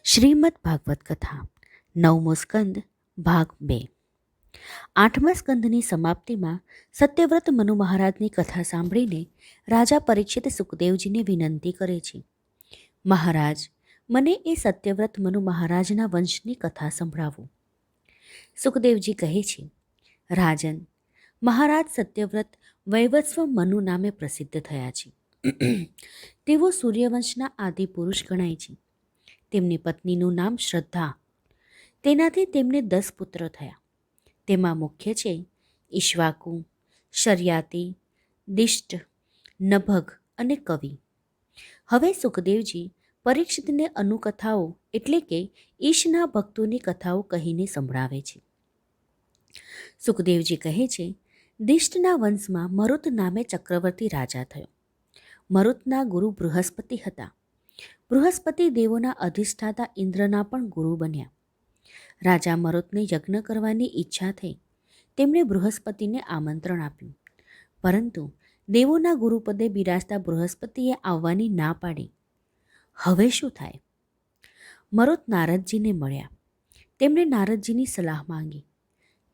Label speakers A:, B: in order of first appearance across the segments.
A: શ્રીમદ ભાગવત કથા નવમો સ્કંદ ભાગ 2. 8મા સ્કંદની સમાપ્તિમાં સત્યવ્રત મનુ મહારાજની કથા સાંભળીને રાજા પરીક્ષિત સુખદેવજીને વિનંતી કરે છે, મહારાજ, મને એ સત્યવ્રત મનુ મહારાજના વંશની કથા સંભળાવો. સુખદેવજી કહે છે, રાજન, મહારાજ સત્યવ્રત વૈવસ્વ મનુ નામે પ્રસિદ્ધ થયા છે. તેઓ સૂર્યવંશના આદિ પુરુષ ગણાય છે. તેમની પત્નીનું નામ શ્રદ્ધા. તેનાથી તેમને 10 પુત્ર થયા. તેમાં મુખ્ય છે ઈશ્વાકુ, શર્યાતિ, દિષ્ટ, નભગ અને કવિ. હવે સુખદેવજી પરીક્ષિતને અનુકથાઓ એટલે કે ઈશના ભક્તોની કથાઓ કહીને સંભળાવે છે. સુખદેવજી કહે છે, દિષ્ટના વંશમાં મરુત નામે ચક્રવર્તી રાજા થયો. મરુતના ગુરુ બૃહસ્પતિ હતા. બૃહસ્પતિ દેવોના અધિષ્ઠાતા ઇન્દ્રના પણ ગુરુ બન્યા. રાજા મરુતને યજ્ઞ કરવાની ઈચ્છા થઈ. તેમણે બૃહસ્પતિને આમંત્રણ આપ્યું, પરંતુ દેવોના ગુરુપદે બિરાજતા બૃહસ્પતિએ આવવાની ના પાડી. હવે શું થાય? મરુત નારદજીને મળ્યા. તેમણે નારદજીની સલાહ માંગી.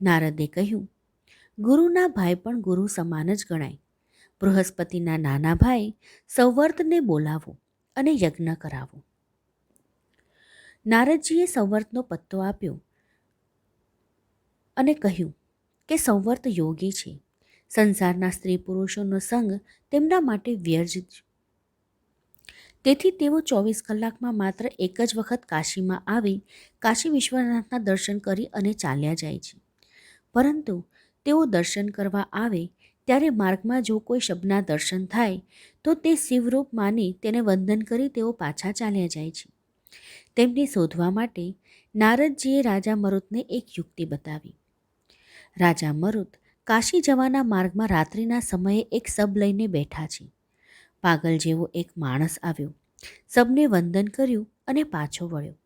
A: નારદે કહ્યું, ગુરુના ભાઈ પણ ગુરુ સમાન જ ગણાય. બૃહસ્પતિના નાના ભાઈ સંવર્તને બોલાવો અને યજ્ઞ કરાવો. નારદજીએ સંવર્તનો પત્તો આપ્યો અને કહ્યું કે સંવર્ત યોગી છે. સંસારના સ્ત્રી પુરુષોનો સંગ તેમના માટે વ્યર્થ છે. તેથી તેઓ 24 કલાકમાં માત્ર એક જ વખત કાશીમાં આવી કાશી વિશ્વનાથના દર્શન કરી અને ચાલ્યા જાય છે. પરંતુ તેઓ દર્શન કરવા આવે ત્યારે માર્ગમાં જો કોઈ શબના દર્શન થાય તો તે શિવરૂપ માની તેને વંદન કરી તેઓ પાછા ચાલ્યા જાય છે. તેમને શોધવા માટે નારદજીએ રાજા મરુતને એક યુક્તિ બતાવી. રાજા મરુત કાશી જવાના માર્ગમાં રાત્રિના સમયે એક શબ લઈને બેઠા છે. પાગલ જેવો એક માણસ આવ્યો, શબને વંદન કર્યું અને પાછો વળ્યો.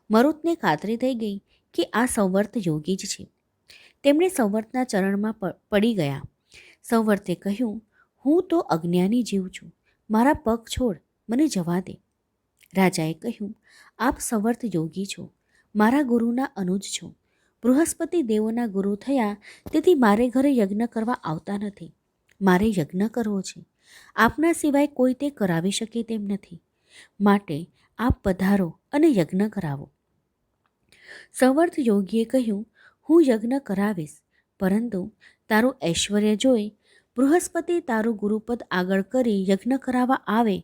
A: મરુતને ખાતરી થઈ ગઈ કે આ સંવર્ત યોગી જ છે. તેમણે સંવર્તના ચરણમાં પડી ગયા. સંવર્તે કહ્યું, હું તો અજ્ઞાની જીવ છું, મારા પગ છોડ, મને જવા દે. રાજાએ કહ્યું, આપ સંવર્ત યોગી છો, મારા ગુરુના અનુજ છો. બૃહસ્પતિ દેવોના ગુરુ થયા, તેથી મારે ઘરે યજ્ઞ કરવા આવતા નથી. મારે યજ્ઞ કરવો છે. આપના સિવાય કોઈ તે કરાવી શકે તેમ નથી. માટે આપ પધારો અને યજ્ઞ કરાવો. સંવર્ત યોગીએ કહ્યું, હું યજ્ઞ કરાવીશ, પરંતુ તારું ઐશ્વર્ય જોઈ બૃહસ્પતિ તારું ગુરુપદ આગળ કરી યજ્ઞ કરાવવા આવે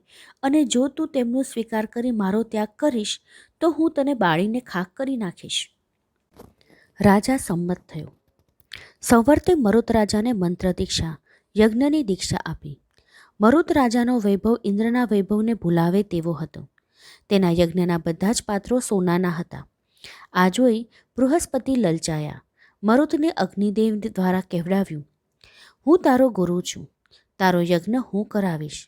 A: અને જો તું તેમનો સ્વીકાર કરી મારો ત્યાગ કરીશ તો હું તને બાળીને ખાક કરી નાખીશ. રાજા સંમત થયો. સંવર્તે મરુત રાજાને મંત્ર દીક્ષા, યજ્ઞની દીક્ષા આપી. મરુત રાજાનો વૈભવ ઇન્દ્રના વૈભવને ભૂલાવે તેવો હતો. તેના યજ્ઞના બધા જ પાત્રો સોનાના હતા. આ જોઈ બૃહસ્પતિ લલચાયા. મરુતને અગ્નિદેવ દ્વારા કહેવડાવ્યું, હું તારો ગુરુ છું, તારો યજ્ઞ હું કરાવીશ.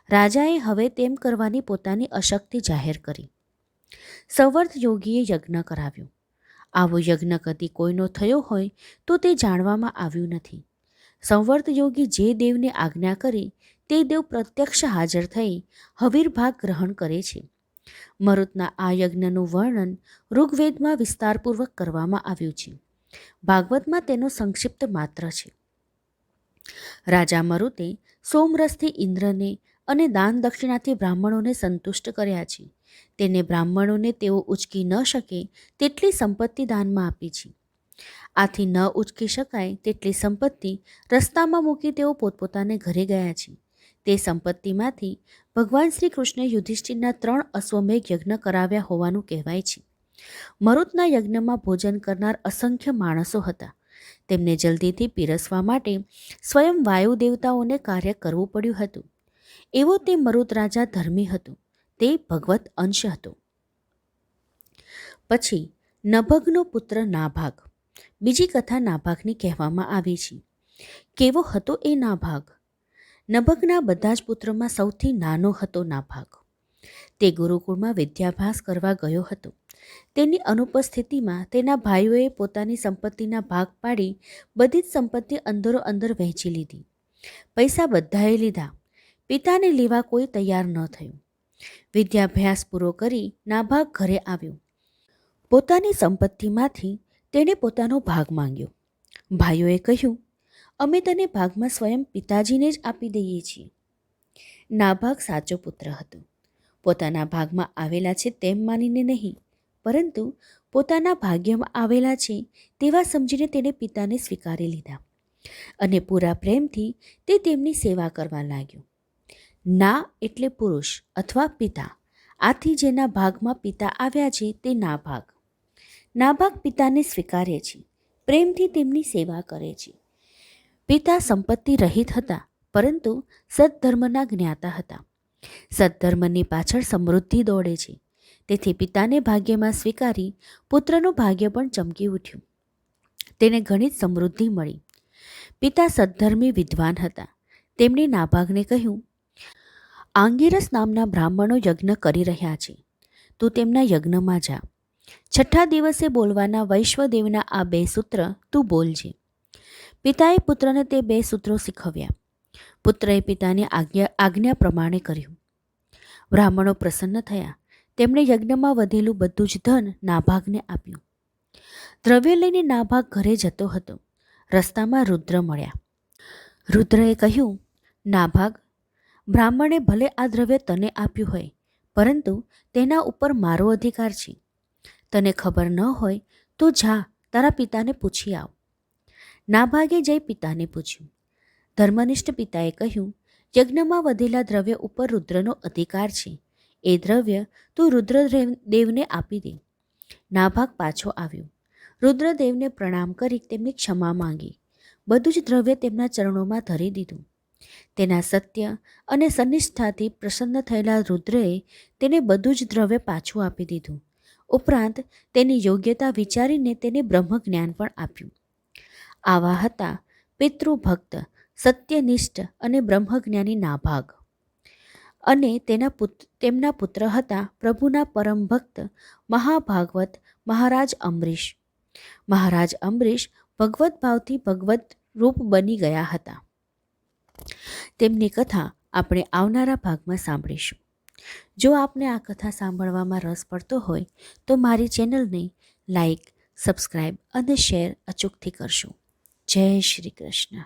A: રાજાએ હવે તેમ કરવાની પોતાની અશક્તિ જાહેર કરી. સંવર્ત યોગીએ યજ્ઞ કરાવ્યો. આવો યજ્ઞ કદી કોઈનો થયો હોય તો તે જાણવામાં આવ્યું નથી. સંવર્ત યોગી જે દેવને આજ્ઞા કરી તે દેવ પ્રત્યક્ષ હાજર થઈ હવીર ભાગ ગ્રહણ કરે છે. મરુતના આ યજ્ઞનું વર્ણન ઋગ્વેદમાં વિસ્તારપૂર્વક કરવામાં આવ્યું છે. ભાગવતમાં તેનો સંક્ષિપ્ત માત્ર છે. રાજા મરુતે સોમરસથી ઇન્દ્રને અને દાન દક્ષિણાથી બ્રાહ્મણોને સંતુષ્ટ કર્યા છે. તેને બ્રાહ્મણોને તેઓ ઉચકી ન શકે તેટલી સંપત્તિ દાનમાં આપી છે. આથી ન ઉચકી શકાય તેટલી સંપત્તિ રસ્તામાં મૂકી તેઓ પોતપોતાને ઘરે ગયા છે. તે સંપત્તિમાંથી ભગવાન શ્રી કૃષ્ણે યુધિષ્ઠિરના 3 અશ્વમેઘ યજ્ઞ કરાવ્યા હોવાનું કહેવાય છે. મરુતના યજ્ઞમાં ભોજન કરનાર અસંખ્ય માણસો હતા. તેમને જલ્દીથી પીરસવા માટે સ્વયં વાયુ દેવતાઓને કાર્ય કરવું પડ્યું હતું. એવો તે મરુત રાજા ધર્મી હતો. તે ભગવત અંશ હતો. પછી નભગનો પુત્ર નાભાગ. બીજી કથા નાભાગની કહેવામાં આવી છે. કેવો હતો એ નાભાગ? નભગના બધા જ પુત્રોમાં સૌથી નાનો હતો નાભાગ. તે ગુરુકુળમાં વિદ્યાભ્યાસ કરવા ગયો હતો. તેની અનુપસ્થિતિમાં તેના ભાઈઓએ પોતાની સંપત્તિના ભાગ પાડી બધી જ સંપત્તિ અંદરો અંદર વહેંચી લીધી. પૈસા બધાએ લીધા. પિતાને લેવા કોઈ તૈયાર ન થયું. વિદ્યાભ્યાસ પૂરો કરી નાભાગ ઘરે આવ્યો. પોતાની સંપત્તિમાંથી તેણે પોતાનો ભાગ માંગ્યો. ભાઈઓએ કહ્યું, અમે તને ભાગમાં સ્વયં પિતાજીને જ આપી દઈએ છીએ. નાભાગ સાચો પુત્ર હતો. પોતાના ભાગમાં આવેલા છે તેમ માનીને નહીં, પરંતુ પોતાના ભાગ્યમાં આવેલા છે તેવા સમજીને તેણે પિતાને સ્વીકારી લીધા અને પૂરા પ્રેમથી તે તેમની સેવા કરવા લાગ્યો. ના એટલે પુરુષ અથવા પિતા. આથી જેના ભાગમાં પિતા આવ્યા છે તે નાભાગ. નાભાગ પિતાને સ્વીકારે છે, પ્રેમથી તેમની સેવા કરે છે. પિતા સંપત્તિ રહિત હતા, પરંતુ સદ્ધર્મના જ્ઞાતા હતા. સદ્ધર્મની પાછળ સમૃદ્ધિ દોડે છે. તેથી પિતાને ભાગ્યમાં સ્વીકારી પુત્રનું ભાગ્ય પણ ચમકી ઉઠ્યું. તેને ઘણી જ સમૃદ્ધિ મળી. પિતા સદ્ધર્મી વિદ્વાન હતા. તેમણે નાભાગને કહ્યું, આંગિરસ નામના બ્રાહ્મણો યજ્ઞ કરી રહ્યા છે. તું તેમના યજ્ઞમાં જા. 6ઠ્ઠા દિવસે બોલવાના વૈશ્વદેવના આ 2 સૂત્ર તું બોલજે. પિતાએ પુત્રને તે 2 સૂત્રો શીખવ્યા. પુત્રએ પિતાની આજ્ઞા પ્રમાણે કર્યું. બ્રાહ્મણો પ્રસન્ન થયા. તેમણે યજ્ઞમાં વધેલું બધું જ ધન નાભાગને આપ્યું. દ્રવ્ય લઈને નાભાગ ઘરે જતો હતો. રસ્તામાં રુદ્ર મળ્યા. રુદ્રએ કહ્યું, નાભાગ, બ્રાહ્મણે ભલે આ દ્રવ્ય તને આપ્યું હોય, પરંતુ તેના ઉપર મારો અધિકાર છે. તને ખબર ન હોય તો જા તારા પિતાને પૂછી આવ. નાભાગે જઈ પિતાને પૂછ્યું. ધર્મનિષ્ઠ પિતાએ કહ્યું, યજ્ઞમાં વધેલા દ્રવ્ય ઉપર રુદ્રનો અધિકાર છે. એ દ્રવ્ય તું રુદ્રદેવને આપી દે. નાભાગ પાછો આવ્યો. રુદ્રદેવને પ્રણામ કરી તેમની ક્ષમા માંગી. બધું જ દ્રવ્ય તેમના ચરણોમાં ધરી દીધું. તેના સત્ય અને સનિષ્ઠાથી પ્રસન્ન થયેલા રુદ્રએ તેને બધું જ દ્રવ્ય પાછું આપી દીધું. ઉપરાંત તેની યોગ્યતા વિચારીને તેને બ્રહ્મજ્ઞાન પણ આપ્યું. આવા હતા પિતૃભક્ત, સત્યનિષ્ઠ અને બ્રહ્મજ્ઞાની નાભાગ. અને તેમના પુત્ર હતા પ્રભુના પરમ ભક્ત મહાભાગવત મહારાજ અંબરીશ. મહારાજ અંબરીશ ભગવત ભાવથી ભગવત રૂપ બની ગયા હતા. તેમની કથા આપણે આવનારા ભાગમાં સાંભળીશું. જો આપને આ કથા સાંભળવામાં રસ પડતો હોય તો મારી ચેનલને લાઈક, સબસ્ક્રાઈબ અને શેર અચૂકથી કરશો. જય શ્રી કૃષ્ણ.